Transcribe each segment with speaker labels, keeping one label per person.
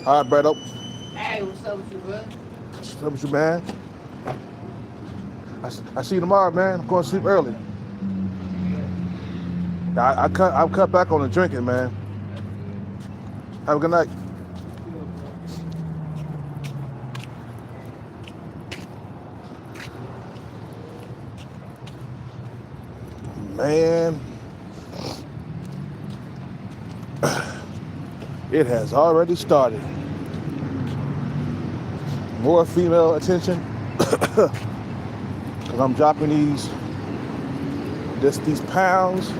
Speaker 1: All right, Bredo.
Speaker 2: Hey, what's up with you, bro?
Speaker 1: What's up with you, man? I see you tomorrow, man. I'm going to sleep early. I cut back on the drinking, man. Have a good night. Man, it has already started. More female attention. Because I'm dropping these pounds.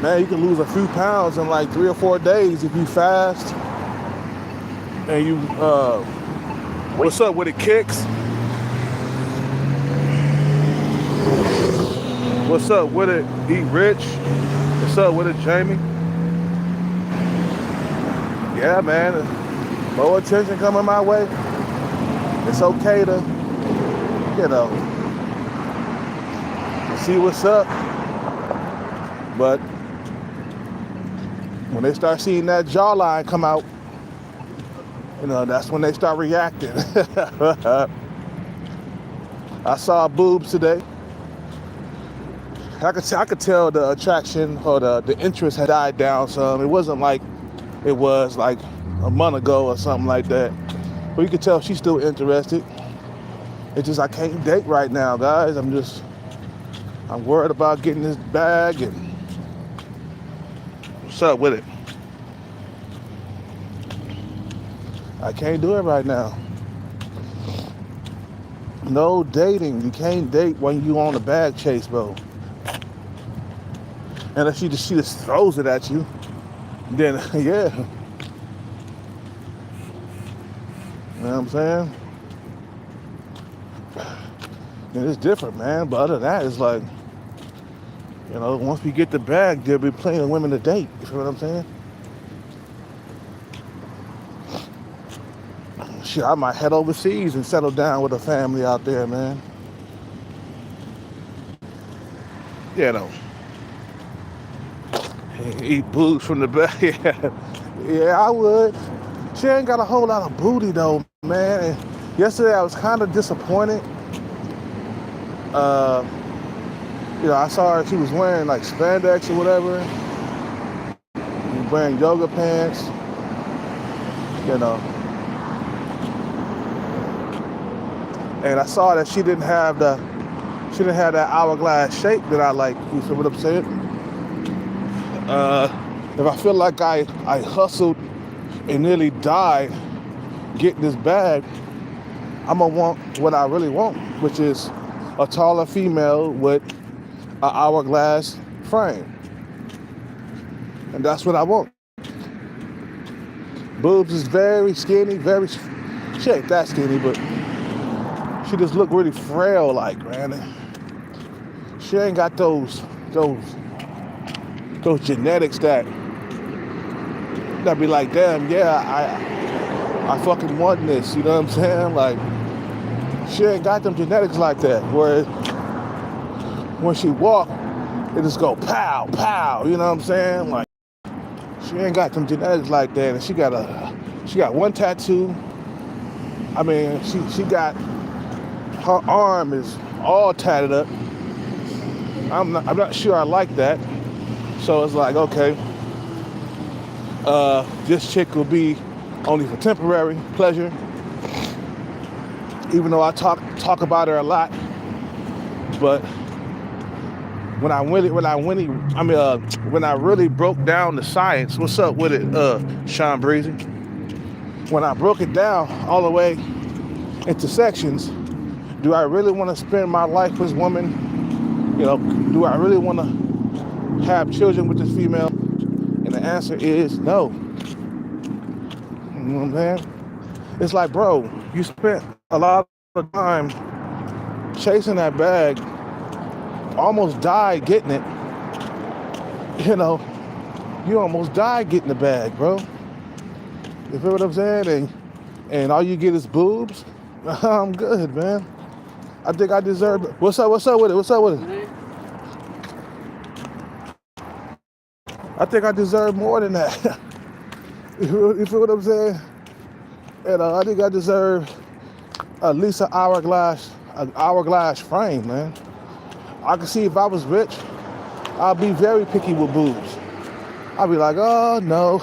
Speaker 1: Man, you can lose a few pounds in like 3 or 4 days if you fast. And you, what's up with it, Kicks? What's up with it, Eat Rich? What's up with it, Jamie? Yeah, man, more attention coming my way. It's okay to, you know, see what's up. But when they start seeing that jawline come out, you know, that's when they start reacting. I saw boobs today. I could tell the attraction or the interest had died down some. It wasn't like it was like a month ago or something like that. But you could tell she's still interested. It's just I can't date right now, guys. I'm worried about getting this bag and what's up with it? I can't do it right now. No dating. You can't date when you on a bag chase, bro. And if she just throws it at you, then yeah. You know what I'm saying? And it's different, man. But other than that, it's like, you know, once we get the bag, there'll be plenty of women to date. You feel what I'm saying? Shit, I might head overseas and settle down with a family out there, man. You know. Eat boobs from the back. Yeah, I would. She ain't got a whole lot of booty though, man. And yesterday I was kind of disappointed. You know, I saw her. She was wearing like spandex or whatever. Wearing yoga pants. You know. And I saw that she didn't have that hourglass shape that I like. You see what I'm saying? If I feel like I hustled and nearly died getting this bag, I'm gonna want what I really want, which is a taller female with an hourglass frame. And that's what I want. Boobs is very skinny, she ain't that skinny, but she just look really frail like, man. She ain't got those genetics that be like, damn, yeah, I fucking want this, you know what I'm saying? Like, she ain't got them genetics like that, where when she walk, it just go pow, pow, you know what I'm saying? Like, she ain't got them genetics like that, and she got one tattoo. I mean, she got, her arm is all tatted up. I'm not sure I like that. So it's like, okay, this chick will be only for temporary pleasure. Even though I talk about her a lot, but when I really broke down the science, what's up with it, Sean Breezy? When I broke it down all the way into sections, do I really want to spend my life with this woman? You know, do I really want to have children with this female? And the answer is no. You know what I'm saying? It's like, bro, you spent a lot of time chasing that bag, almost died getting it. You know, you almost died getting the bag, bro. You feel what I'm saying? And all you get is boobs? I'm good, man. I think I deserve it. What's up with it? I think I deserve more than that. You feel what I'm saying? And I think I deserve at least an hourglass frame, man. I can see if I was rich, I'd be very picky with boobs. I'd be like, oh no,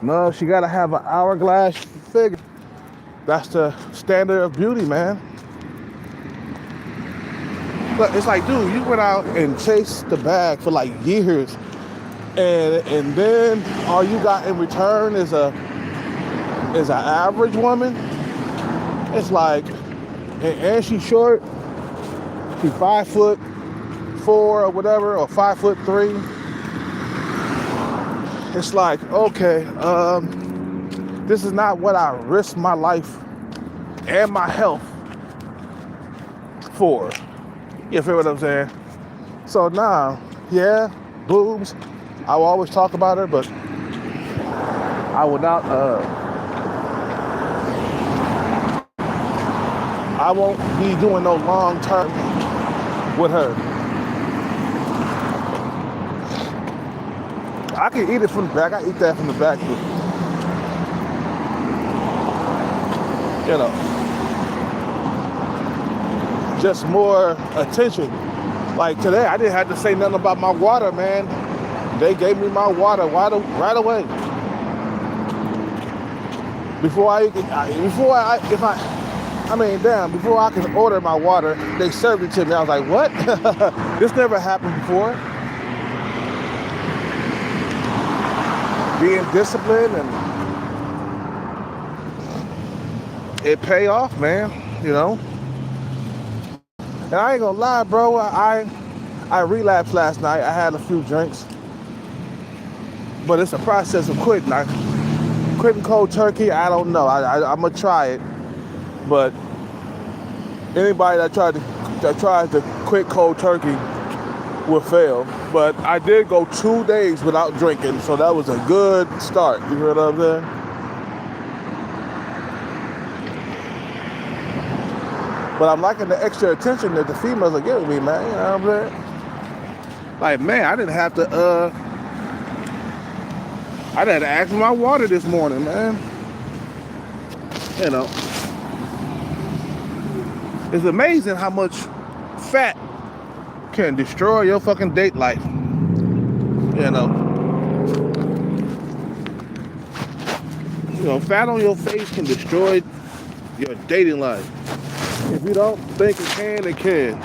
Speaker 1: no, she gotta have an hourglass figure. That's the standard of beauty, man. But it's like, dude, you went out and chased the bag for like years, and then all you got in return is an average woman. It's like, and she's short. She's 5'4" or whatever, or 5'3". It's like, okay, this is not what I risk my life and my health for. You feel what I'm saying? So now, yeah, boobs. I will always talk about her, but I will not. I won't be doing no long term with her. I can eat it from the back. I eat that from the back, but, you know, just more attention. Like today, I didn't have to say nothing about my water, man. They gave me my water right away. Before I can order my water, they served it to me. I was like, what? This never happened before. Being disciplined, and it pay off, man, you know. And I ain't gonna lie, bro, I relapsed last night. I had a few drinks, but it's a process of quitting. Quitting cold turkey, I don't know. I'm gonna try it, but anybody that tries to quit cold turkey will fail. But I did go 2 days without drinking, so that was a good start. You hear what I'm saying? But I'm liking the extra attention that the females are giving me, man. You know what I'm saying? Like, man, I didn't have to ask for my water this morning, man. You know. It's amazing how much fat can destroy your fucking date life. You know. You know, fat on your face can destroy your dating life. If you don't think it can, it can.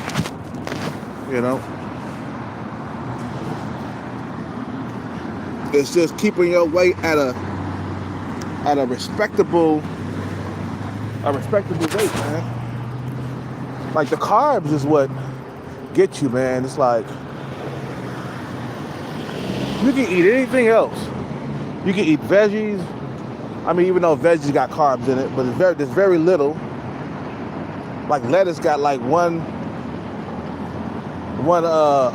Speaker 1: You know. It's just keeping your weight at a respectable weight, man. Like the carbs is what get you, man. It's like you can eat anything else. You can eat veggies. I mean, even though veggies got carbs in it, but there's very little. Like lettuce got like one of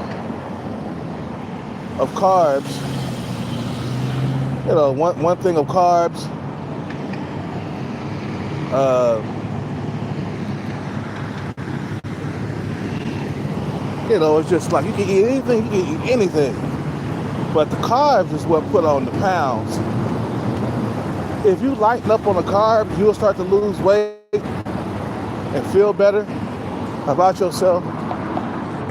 Speaker 1: carbs. You know, one thing of carbs. You know, it's just like you can eat anything, but the carbs is what put on the pounds. If you lighten up on the carbs, you'll start to lose weight and feel better about yourself,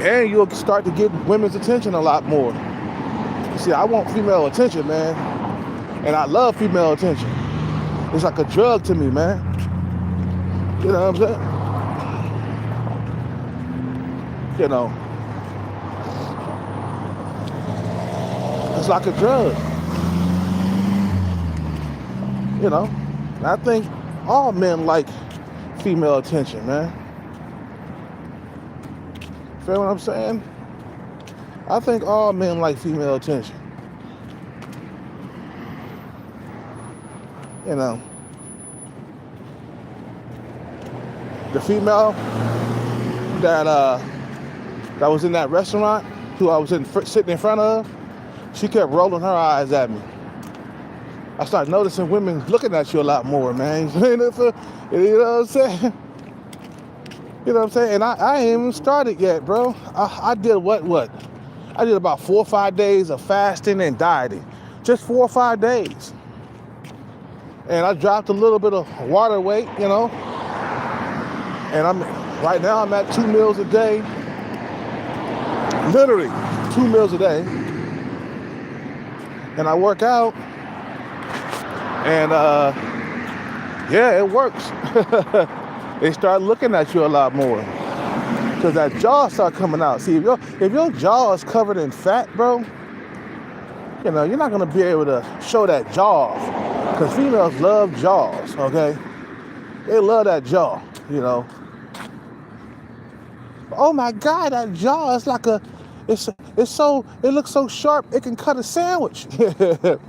Speaker 1: and you'll start to get women's attention a lot more. See, I want female attention, man, and I love female attention. It's like a drug to me, man. You know what I'm saying? You know, it's like a drug. You know, and I think all men like female attention, man. Feel what I'm saying? I think all men like female attention. You know, the female that was in that restaurant, who I was sitting in front of, she kept rolling her eyes at me. I started noticing women looking at you a lot more, man. You know what I'm saying? You know what I'm saying? And I ain't even started yet, bro. I did what? I did about 4 or 5 days of fasting and dieting. Just 4 or 5 days. And I dropped a little bit of water weight, you know. And right now I'm at 2 meals a day. Literally 2 meals a day. And I work out. And yeah, it works. They start looking at you a lot more. Because that jaw start coming out. See, if your jaw is covered in fat, bro, you know, you're not going to be able to show that jaw off. Because females love jaws, okay? They love that jaw, you know. Oh my God, that jaw is like it looks so sharp, it can cut a sandwich. You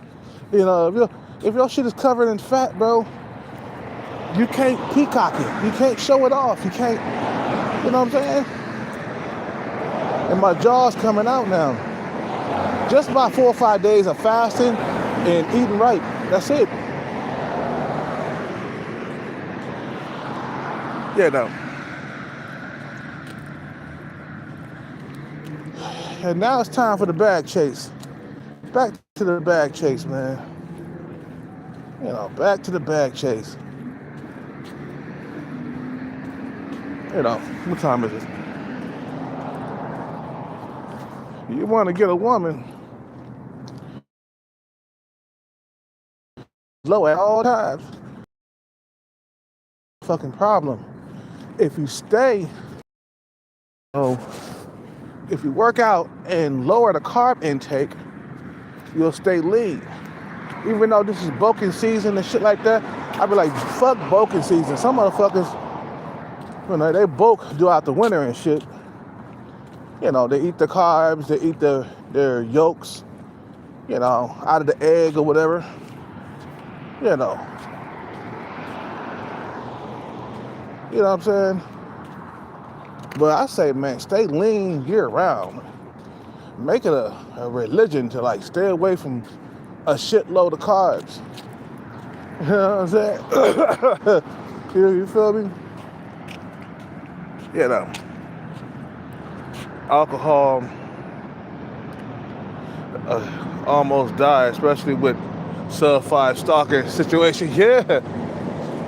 Speaker 1: know, if your shit is covered in fat, bro, you can't peacock it. You can't show it off. You can't, you know what I'm saying? And my jaw's coming out now. Just by 4 or 5 days of fasting and eating right. That's it. Yeah, no. And now it's time for the bag chase. Back to the bag chase, man. You know, back to the bag chase. You know, what time is it? You want to get a woman low at all times. Fucking problem. If you stay, if you work out and lower the carb intake, you'll stay lean. Even though this is bulking season and shit like that, I be like, fuck bulking season. Some motherfuckers, you know, they bulk throughout the winter and shit. You know, they eat the carbs, they eat their yolks, you know, out of the egg or whatever. You know. You know what I'm saying? But I say, man, stay lean year round. Make it a religion to like stay away from a shitload of carbs. You know what I'm saying? You feel me? You know. Alcohol almost died, especially with sub 5 stalker situation. Yeah,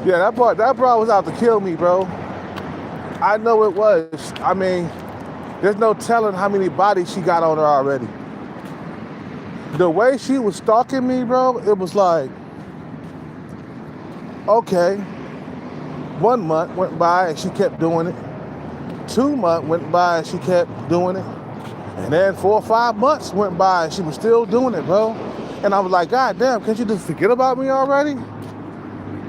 Speaker 1: that bro was out to kill me, bro. I know it was. I mean, there's no telling how many bodies she got on her already. The way she was stalking me, bro, it was like, okay, 1 month went by and she kept doing it. 2 months went by and she kept doing it. And then 4 or 5 months went by and she was still doing it, bro. And I was like, God damn, can't you just forget about me already?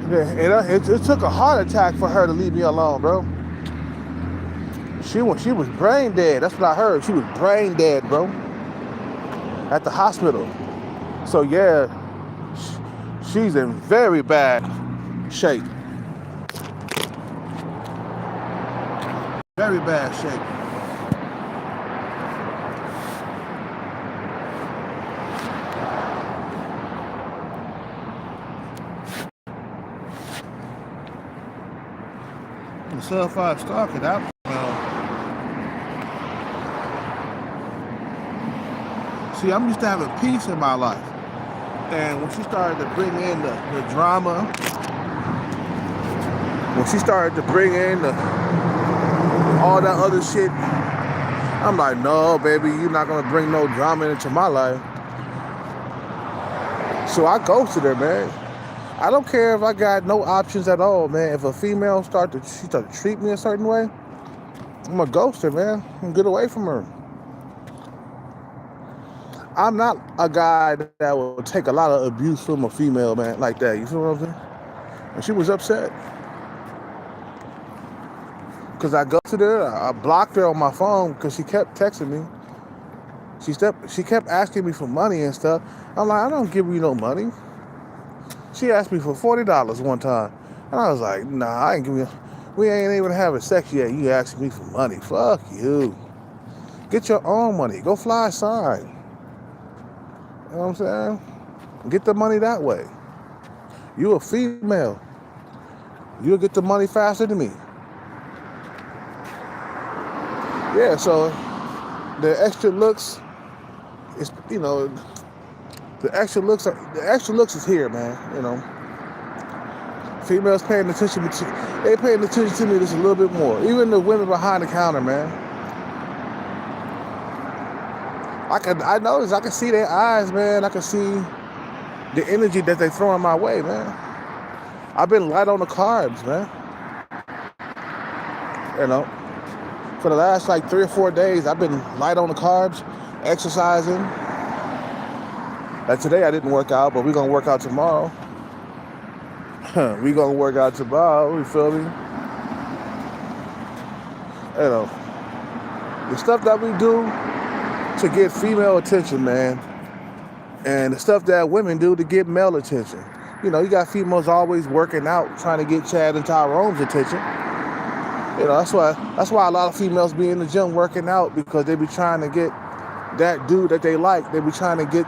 Speaker 1: It took a heart attack for her to leave me alone, bro. She was brain dead. That's what I heard. She was brain dead, bro. At the hospital. So yeah, she's in very bad shape. Very bad shape. The sub 5 stalker, that see, I'm used to having peace in my life. And when she started to bring in the drama, when she started to bring in all that other shit, I'm like, no, baby, you're not gonna bring no drama into my life. So I ghosted her, man. I don't care if I got no options at all, man. If a female start to treat me a certain way, I'm gonna ghost her, man. I'm gonna get away from her. I'm not a guy that will take a lot of abuse from a female, man, like that. You feel what I'm saying? And she was upset. Because I ghosted her. I blocked her on my phone because she kept texting me. She kept asking me for money and stuff. I'm like, I don't give you no money. She asked me for $40 one time. And I was like, nah, I ain't giving you. We ain't even having sex yet. You asking me for money. Fuck you. Get your own money. Go fly a sign. You know what I'm saying? Get the money that way. You a female. You'll get the money faster than me. Yeah, so the extra looks is, the extra looks is here, man. Females paying attention they paying attention to me just a little bit more. Even the women behind the counter, man. I notice, I can see their eyes, man. I can see the energy that they throwing my way, man. I've been light on the carbs, man. For the last like 3 or 4 days, I've been light on the carbs, exercising. Like today I didn't work out, but we're gonna work out tomorrow. We gonna work out tomorrow, you feel me? The stuff that we do to get female attention, man, and the stuff that women do to get male attention. You got females always working out, trying to get Chad and Tyrone's attention. That's why a lot of females be in the gym working out, because they be trying to get that dude that they like. They be trying to get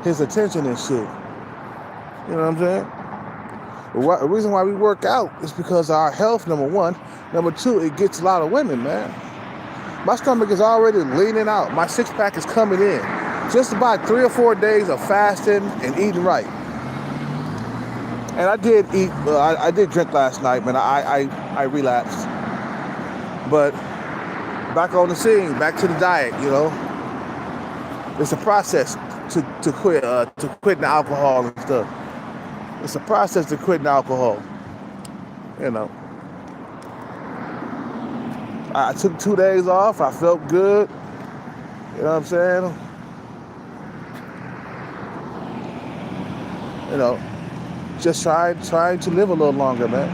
Speaker 1: his attention and shit. You know what I'm saying? The reason why we work out is because of our health, number one. Number two, it gets a lot of women, man. My stomach is already leaning out. My six-pack is coming in. Just about 3 or 4 days of fasting and eating right. And I did eat, I did drink last night, man. I relapsed. But back on the scene, back to the diet, It's a process to quitting alcohol and stuff. It's a process to quitting alcohol. I took 2 days off. I felt good. You know what I'm saying? Just trying to live a little longer, man.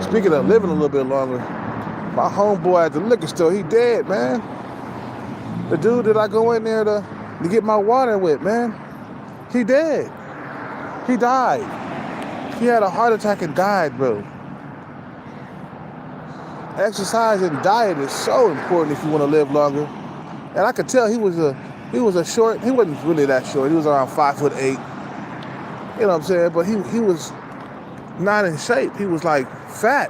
Speaker 1: Speaking of living a little bit longer, my homeboy at the liquor store, he dead, man. The dude that I go in there to get my water with, man, he dead. He died. He had a heart attack and died, bro. Exercise and diet is so important if you want to live longer. And I could tell he was a short. He wasn't really that short. He was around 5'8". You know what I'm saying? But he was not in shape. He was like fat,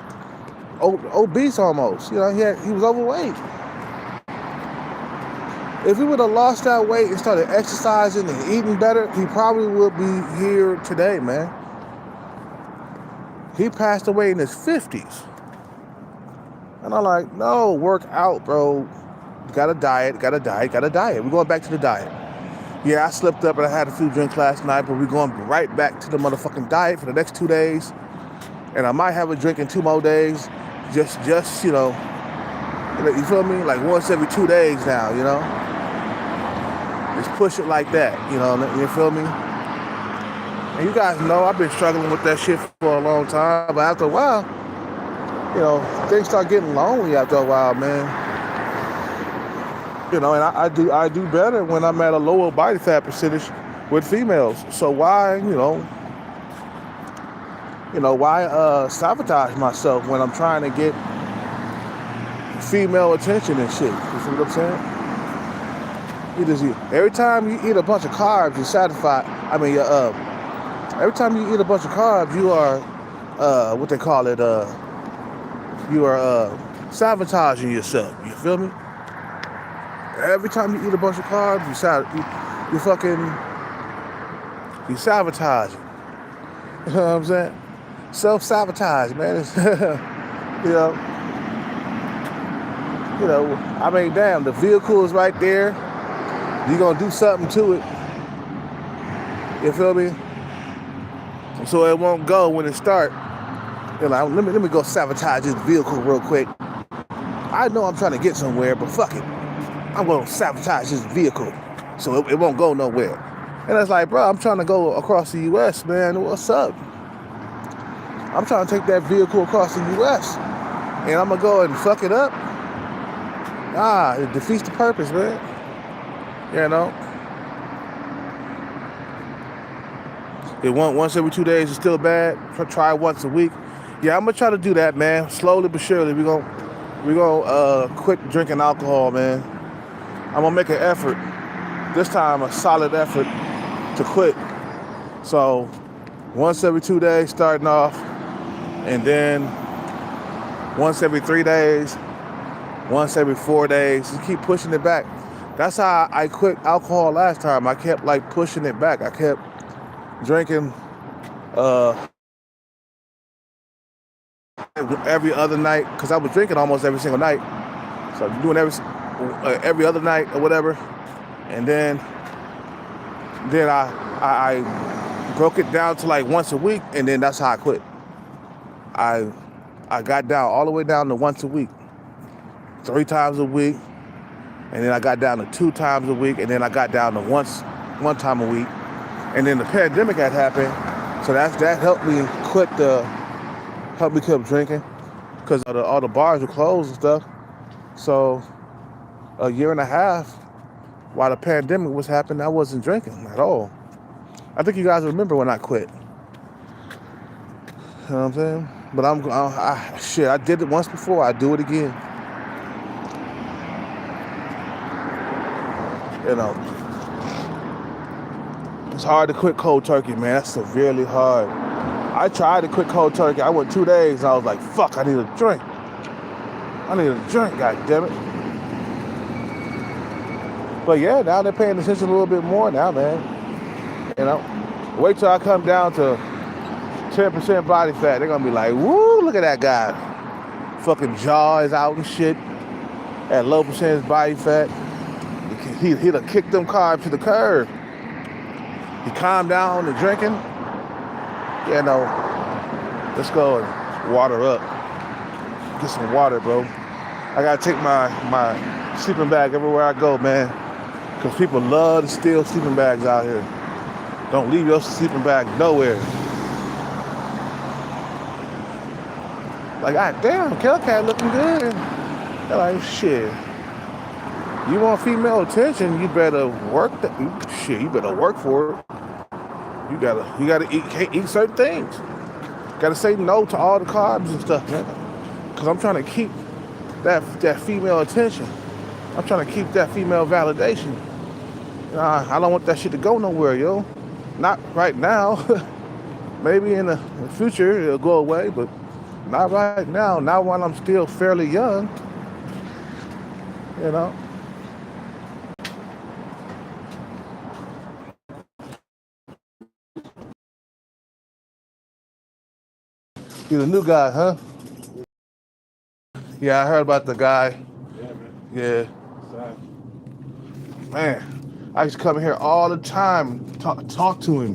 Speaker 1: obese almost. He was overweight. If he would have lost that weight and started exercising and eating better, he probably would be here today, man. He passed away in his 50s. And I'm like, no, work out, bro. Got a diet. We're going back to the diet. Yeah, I slipped up and I had a few drinks last night, but we're going right back to the motherfucking diet for the next 2 days. And I might have a drink in 2 more days. Just you feel me? Like once every 2 days now, Just push it like that, you feel me? And you guys know I've been struggling with that shit for a long time, but after a while, things start getting lonely after a while, man. And I do better when I'm at a lower body fat percentage with females. So why sabotage myself when I'm trying to get female attention and shit? You see what I'm saying? Every time you eat a bunch of carbs, you satisfy. Every time you eat a bunch of carbs, you are, what they call it, you are sabotaging yourself. You feel me? Every time you eat a bunch of carbs, you sabotage. You know what I'm saying? Self-sabotage, man. Damn, the vehicle is right there. You're gonna do something to it. You feel me? So it won't go when it starts. Let me go sabotage this vehicle real quick. I know I'm trying to get somewhere, but fuck it. I'm gonna sabotage this vehicle so it won't go nowhere. And it's like, bro, I'm trying to go across the U.S., man. What's up? I'm trying to take that vehicle across the U.S. and I'm gonna go and fuck it up. It defeats the purpose, man. You know, if once every 2 days is still bad, try once a week. Yeah, I'm gonna try to do that, man. Slowly but surely, we gonna quit drinking alcohol, man. I'm gonna make an effort. This time, a solid effort to quit. So, once every 2 days, starting off, and then once every 3 days, once every 4 days. Just keep pushing it back. That's how I quit alcohol last time. I kept like pushing it back. I kept drinking every other night because I was drinking almost every single night. So I'm doing every other night or whatever, and then I broke it down to like once a week, and then that's how I quit. I got down all the way down to once a week, 3 times a week, and then I got down to 2 times a week, and then I got down to one time a week, and then the pandemic had happened, so that helped me quit drinking because all the bars were closed and stuff. So a year and a half while the pandemic was happening, I wasn't drinking at all. I think you guys remember when I quit. You know what I'm saying? But I did it once before. I do it again. You know, it's hard to quit cold turkey, man. That's severely hard. I tried to quit cold turkey. I went 2 days and I was like, fuck, I need a drink. God damn it. But yeah, now they're paying attention a little bit more now, man. You know, wait till I come down to 10% body fat. They're gonna be like, woo, look at that guy. Fucking jaw is out and shit. At low percentage body fat. He done kicked them carbs to the curb. He calmed down the drinking. You know, let's go and water up. Get some water, bro. I gotta take my sleeping bag everywhere I go, man. Because people love to steal sleeping bags out here. Don't leave your sleeping bag nowhere. Like, God damn, Hellcat looking good. They're like, shit. You want female attention, you better work you better work for it. You gotta can't eat certain things. Gotta say no to all the carbs and stuff, man. Cause I'm trying to keep that female attention. I'm trying to keep that female validation. I don't want that shit to go nowhere, yo. Not right now. Maybe in the future it'll go away, but not right now. Not while I'm still fairly young. You know. You're the new guy, huh? Yeah, I heard about the guy. Yeah. Man, I used to come in here all the time, talk to him.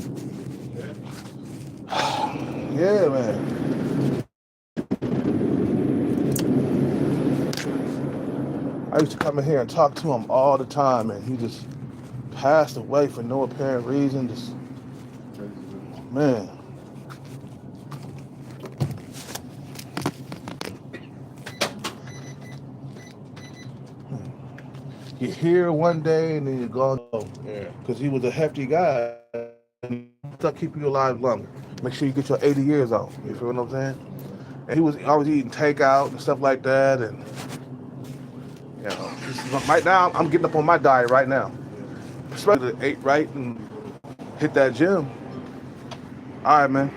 Speaker 1: Yeah, man. I used to come in here and talk to him all the time, and he just passed away for no apparent reason. Just, man. You hear one day and then you're gone. Yeah. Because he was a hefty guy. He'll keep you alive longer. Make sure you get your 80 years off. You feel what I'm saying? And he was always eating takeout and stuff like that. And, you know, right now, I'm getting up on my diet right now. Especially to eat right and hit that gym. All right, man.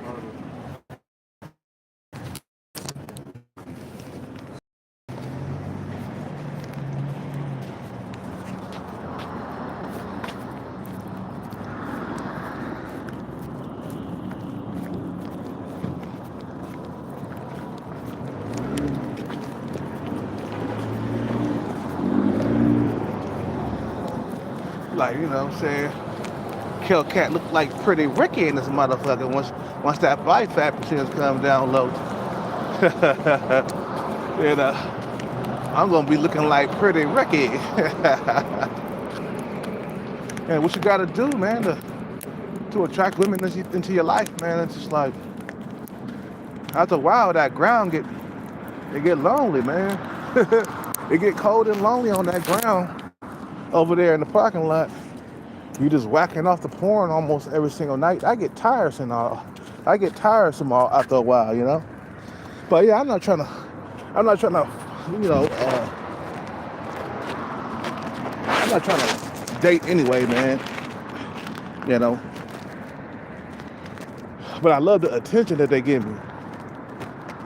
Speaker 1: Like, you know what I'm saying? Hellcat look like Pretty Ricky in this motherfucker once that body fat percentage comes down low. And I'm gonna be looking like Pretty Ricky. And what you gotta do, man, to attract women into your life, man, it's just like after a while that ground get lonely, man. It get cold and lonely on that ground over there in the parking lot. You just whacking off the porn almost every single night. I get tiresome after a while, you know. But yeah, I'm not trying to, you know, I'm not trying to date anyway, man. You know. But I love the attention that they give me.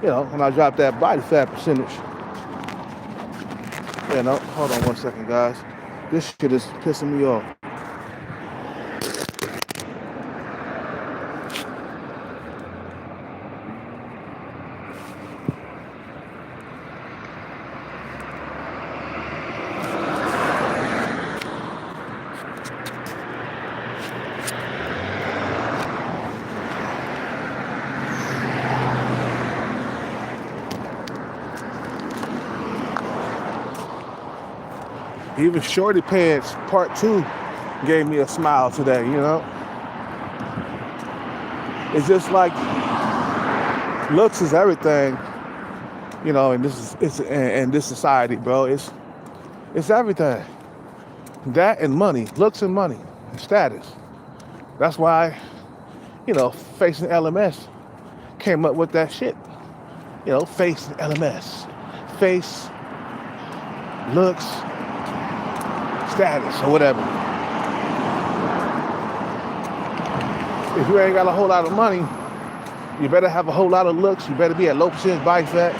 Speaker 1: You know, when I drop that body fat percentage. You know, hold on one second, guys. This shit is pissing me off. Even Shorty Pants Part 2 gave me a smile today, you know? It's just like looks is everything, you know, in this society, bro. It's everything. That and money, looks and money, and status. That's why, you know, Facing LMS came up with that shit. You know, Facing LMS. Face, looks, status, or whatever. If you ain't got a whole lot of money, you better have a whole lot of looks. You better be at low percentage body fat.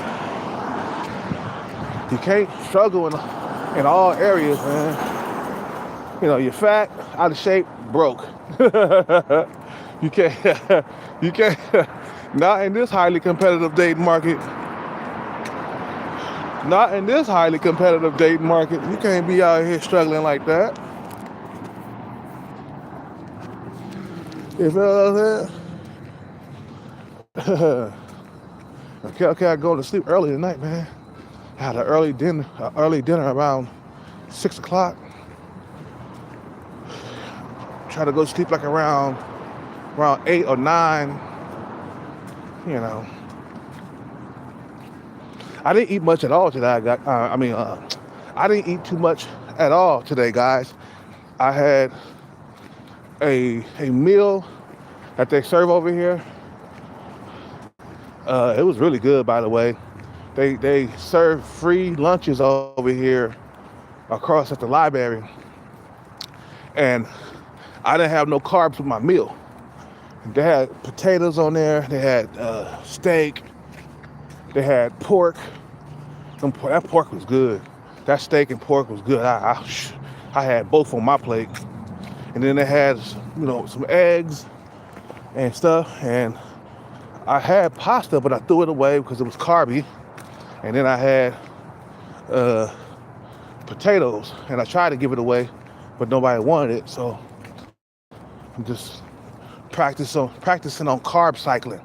Speaker 1: You can't struggle in all areas, man. You know, you're fat, out of shape, broke. You can't, not in this highly competitive dating market. Not in this highly competitive dating market. You can't be out here struggling like that. You feel what I'm saying? Okay, I go to sleep early tonight, man. I had an early dinner around 6 o'clock. Try to go to sleep like around 8 or 9. You know. I didn't eat much at all today. I didn't eat too much at all today, guys. I had a meal that they serve over here. It was really good, by the way. They serve free lunches over here across at the library. And I didn't have no carbs with my meal. They had potatoes on there. They had steak. They had pork. That pork was good. That steak and pork was good. I had both on my plate. And then they had, you know, some eggs and stuff. And I had pasta, but I threw it away because it was carby. And then I had potatoes, and I tried to give it away, but nobody wanted it. So I'm just practicing on carb cycling.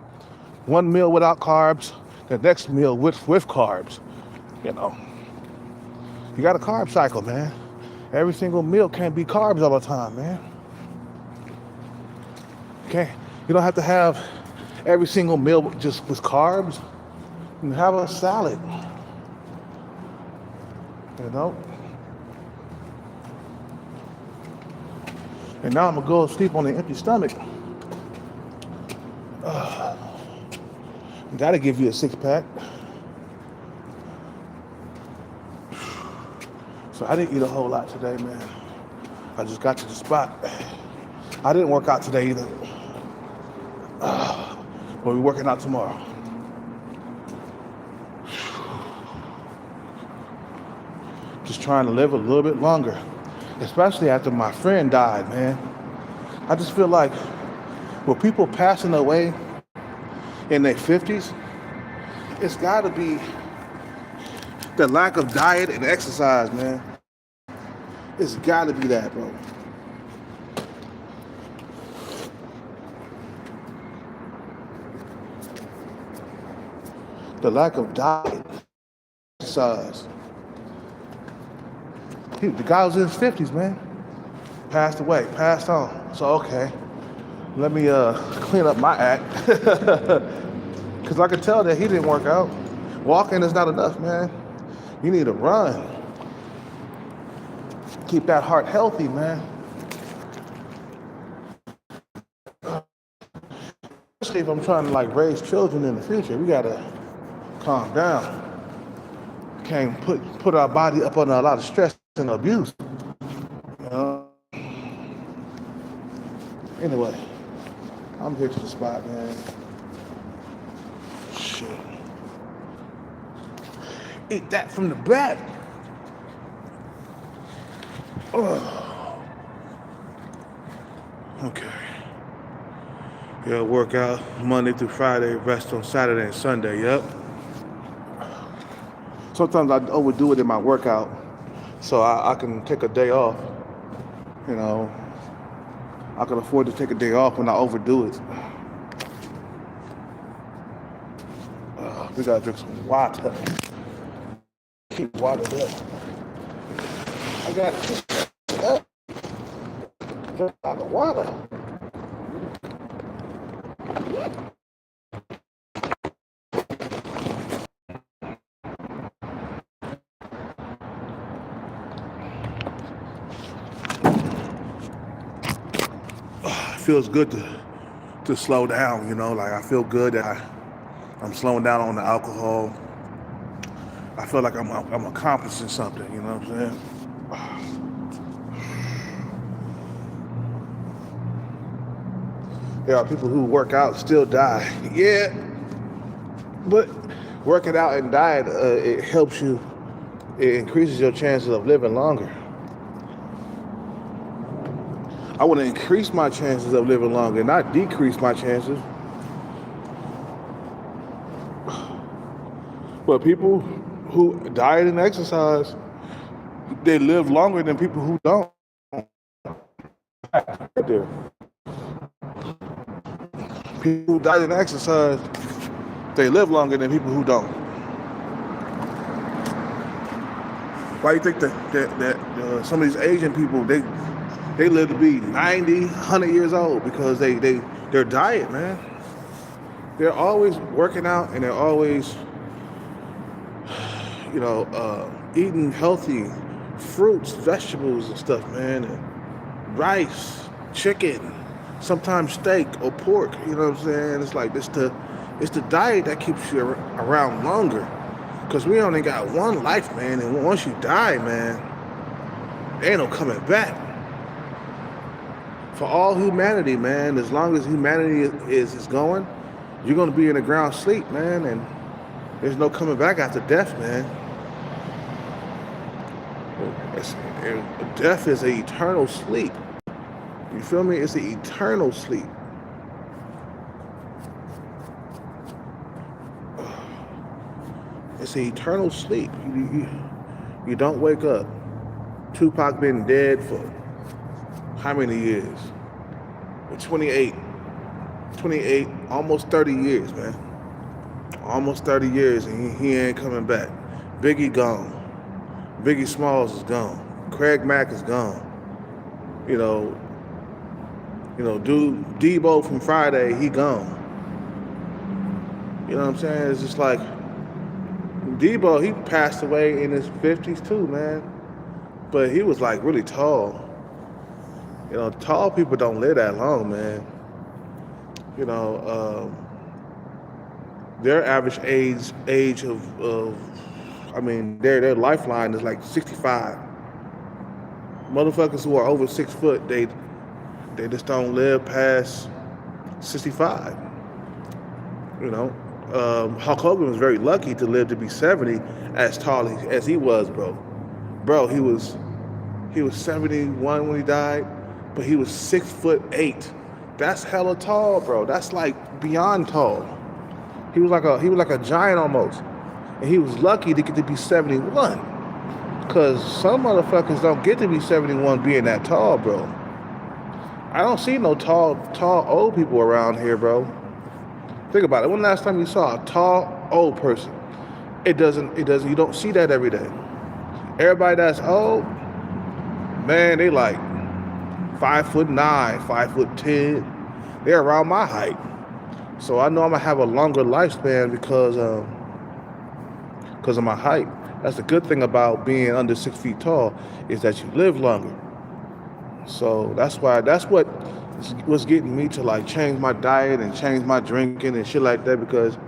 Speaker 1: One meal without carbs, the next meal with carbs. You know, you got to carb cycle, man. Every single meal can't be carbs all the time, man. Okay, you don't have to have every single meal just with carbs. You can have a salad. You know. And now I'm gonna go sleep on an empty stomach. Gotta give you a 6-pack. So I didn't eat a whole lot today, man. I just got to the spot. I didn't work out today either. But we're working out tomorrow. Just trying to live a little bit longer. Especially after my friend died, man. I just feel like with people passing away in their 50s, it's gotta be the lack of diet and exercise, man. It's gotta be that, bro. The lack of diet, exercise. The guy was in his 50s, man. Passed away, passed on. So, okay, let me clean up my act. Because I could tell that he didn't work out. Walking is not enough, man. You need to run. Keep that heart healthy, man. Especially if I'm trying to like raise children in the future, we gotta calm down. Can't put our body up under a lot of stress and abuse. You know? Anyway, I'm here to the spot, man. Shit. Eat that from the back. Oh. Okay. Yeah, work out Monday through Friday, rest on Saturday and Sunday, yep. Sometimes I overdo it in my workout, so I can take a day off. You know, I can afford to take a day off when I overdo it. We gotta drink some water. Keep water up. I got drink a lot of water. It feels good to slow down, you know, like I feel good that I'm slowing down on the alcohol. I feel like I'm accomplishing something, you know what I'm saying? There are people who work out still die. Yeah, but working out and diet, it helps you, it increases your chances of living longer. I want to increase my chances of living longer, not decrease my chances. But people who diet and exercise, they live longer than people who don't. People who diet and exercise, they live longer than people who don't. Why do you think that some of these Asian people, they live to be 90, 100 years old? Because their diet, man. They're always working out and they're always, you know, eating healthy fruits, vegetables and stuff, man. And rice, chicken, sometimes steak or pork, you know what I'm saying? It's like it's the diet that keeps you around longer. Because we only got one life, man, and once you die, man, there ain't no coming back. For all humanity, man, as long as humanity is going, you're going to be in the ground sleep, man, and there's no coming back after death, man. Death is an eternal sleep. You feel me? It's an eternal sleep. It's an eternal sleep. You don't wake up. Tupac been dead for how many years? 28, almost 30 years, man. Almost 30 years and he ain't coming back. Biggie gone. Biggie Smalls is gone. Craig Mack is gone. You know, dude, Debo from Friday, he gone. You know what I'm saying? It's just like, Debo, he passed away in his 50s too, man. But he was like really tall. You know, tall people don't live that long, man. You know, their average age of I mean, their lifeline is like 65. Motherfuckers who are over 6 foot, they just don't live past 65. You know, Hulk Hogan was very lucky to live to be 70, as tall as he was, bro. Bro, he was 71 when he died, but he was 6'8". That's hella tall, bro. That's like beyond tall. He was like a giant almost, and he was lucky to get to be 71. Cause some motherfuckers don't get to be 71 being that tall, bro. I don't see no tall old people around here, bro. Think about it. When last time you saw a tall old person? It doesn't. You don't see that every day. Everybody that's old, man, they like 5'9", 5'10". They're around my height. So I know I'm gonna have a longer lifespan because of my height. That's the good thing about being under 6 feet tall is that you live longer. So that's what was getting me to like change my diet and change my drinking and shit like that because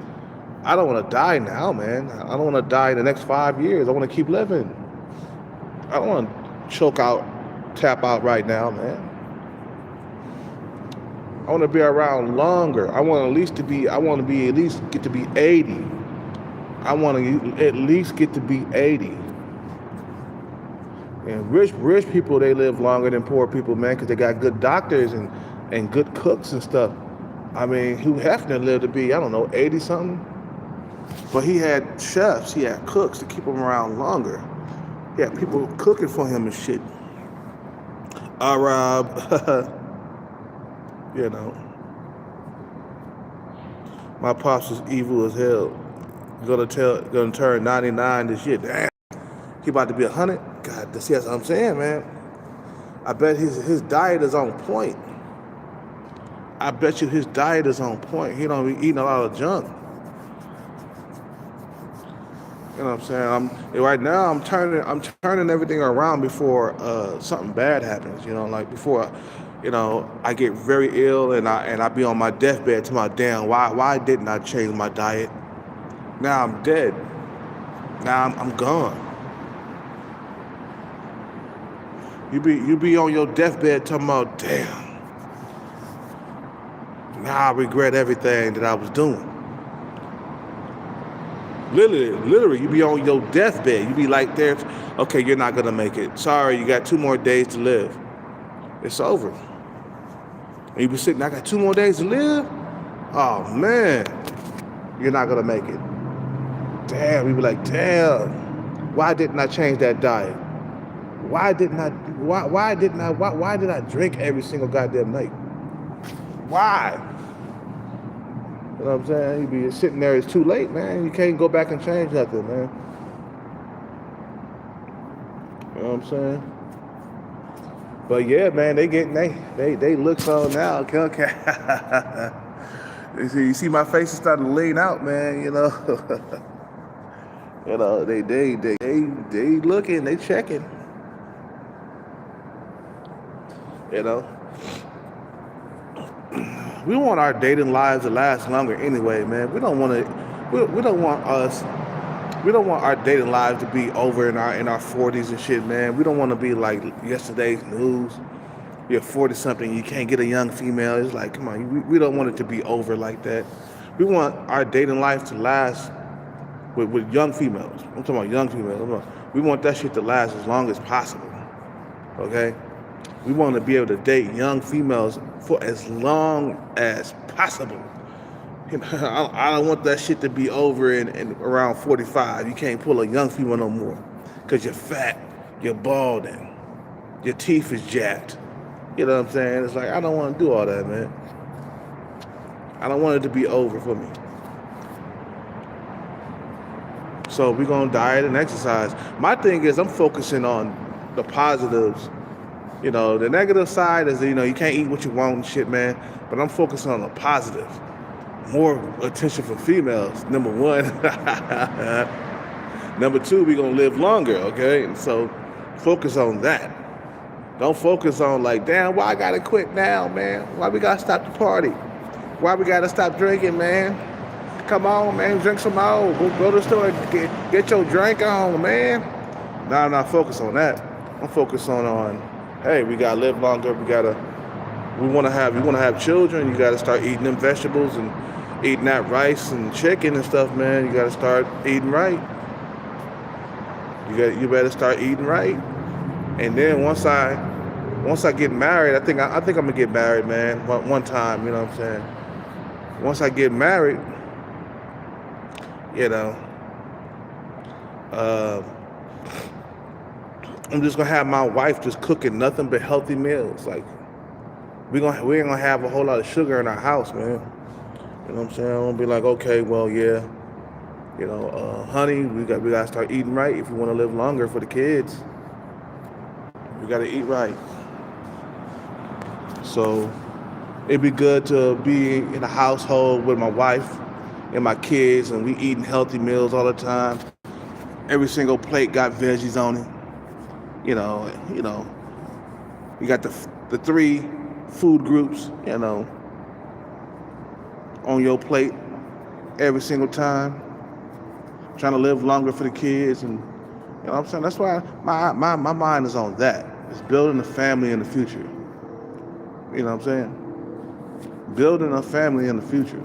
Speaker 1: I don't want to die now, man. I don't want to die in the next 5 years. I want to keep living. I don't want to choke out, tap out right now, man. I want to be around longer. I want to be at least get to be 80. I want to at least get to be 80. And rich people, they live longer than poor people, man, because they got good doctors and good cooks and stuff. I mean, Hugh Hefner lived to be, I don't know, 80 something. But he had chefs, he had cooks to keep him around longer. He had people cooking for him and shit. Arab, you know. My pops is evil as hell. Gonna turn 99 this year. Damn. He about to be 100. God, that's what I'm saying, man. I bet his diet is on point. I bet you his diet is on point. He don't be eating a lot of junk. You know what I'm saying? Right now I'm turning everything around before something bad happens. You know, like before, I get very ill and I be on my deathbed to my damn. Why didn't I change my diet? Now I'm dead. Now I'm gone. You be on your deathbed talking about, damn. Now I regret everything that I was doing. Literally, you be on your deathbed. You be like there, okay, you're not gonna make it. Sorry, you got 2 more days to live. It's over. And you be sitting, I got 2 more days to live? Oh man, you're not gonna make it. Damn, you be like, damn, why didn't I change that diet? Why did I drink every single goddamn night? Why? You know what I'm saying? You be sitting there, it's too late, man. You can't go back and change nothing, man. You know what I'm saying? But yeah, man, they look so now. Okay. You see my face is starting to lean out, man, you know. They looking, they checking. You know. We want our dating lives to last longer anyway, man. We don't want our dating lives to be over in our 40s and shit, man. We don't want to be like yesterday's news. You're 40 something, you can't get a young female. It's like, come on, we don't want it to be over like that. We want our dating life to last with young females. I'm talking about young females. We want that shit to last as long as possible. Okay? We want to be able to date young females for as long as possible. I don't want that shit to be over in around 45. You can't pull a young female no more because you're fat, you're balding, your teeth is jacked. You know what I'm saying? It's like, I don't want to do all that, man. I don't want it to be over for me. So we're going to diet and exercise. My thing is I'm focusing on the positives. You know, the negative side is, you can't eat what you want and shit, man. But I'm focusing on the positive. More attention for females, number 1. Number 2, we're going to live longer, okay? And so focus on that. Don't focus on like, damn, why I got to quit now, man? Why we got to stop the party? Why we got to stop drinking, man? Come on, man, drink some more. Go to the store and get your drink on, man. Nah, I'm not focused on that. I'm focused on hey, we gotta live longer. We want to have children. You gotta start eating them vegetables and eating that rice and chicken and stuff, man. You gotta start eating right. You better start eating right. And then once I get married, I think I'm gonna get married, man. One time, you know what I'm saying? Once I get married, I'm just gonna have my wife just cooking nothing but healthy meals. Like we ain't gonna have a whole lot of sugar in our house, man. You know what I'm saying? I'm gonna be like, okay, well, yeah, honey, we gotta start eating right if we want to live longer for the kids. We gotta eat right. So it'd be good to be in a household with my wife and my kids, and we eating healthy meals all the time. Every single plate got veggies on it. You know, you got the 3 food groups, on your plate every single time. Trying to live longer for the kids, and what I'm saying? That's why my mind is on that. It's building a family in the future. You know what I'm saying? Building a family in the future,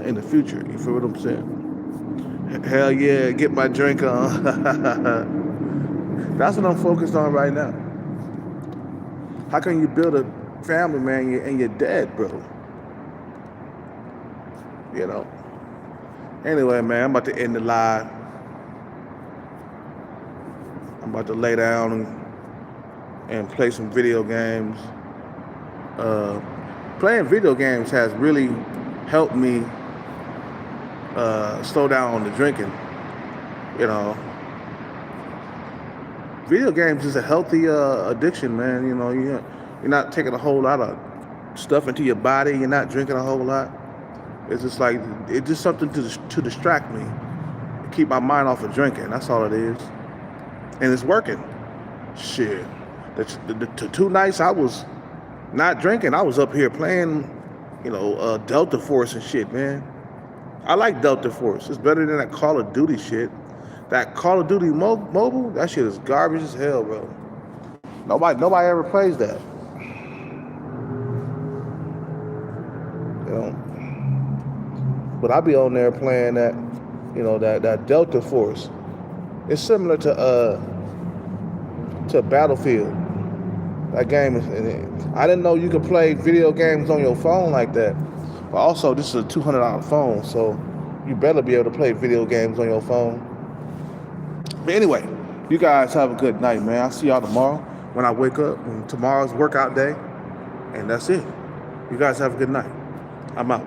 Speaker 1: in the future. You feel what I'm saying? Hell yeah, get my drink on. That's what I'm focused on right now. How can you build a family, man, and you're dead, bro? Anyway, man, I'm about to end the live. I'm about to lay down and play some video games. Playing video games has really helped me slow down on the drinking. Video games is a healthy addiction, man. You're not taking a whole lot of stuff into your body. You're not drinking a whole lot. It's just like, it's just something to distract me, to keep my mind off of drinking. That's all it is. And it's working. Shit. The 2 nights I was not drinking, I was up here playing, Delta Force and shit, man. I like Delta Force. It's better than that Call of Duty shit. That Call of Duty mobile, that shit is garbage as hell, bro. Nobody ever plays that. But I be on there playing that, that Delta Force. It's similar to Battlefield. That game is. I didn't know you could play video games on your phone like that. But also, this is a $200 phone, so you better be able to play video games on your phone. But anyway, you guys have a good night, man. I'll see y'all tomorrow when I wake up. And tomorrow's workout day, and that's it. You guys have a good night. I'm out.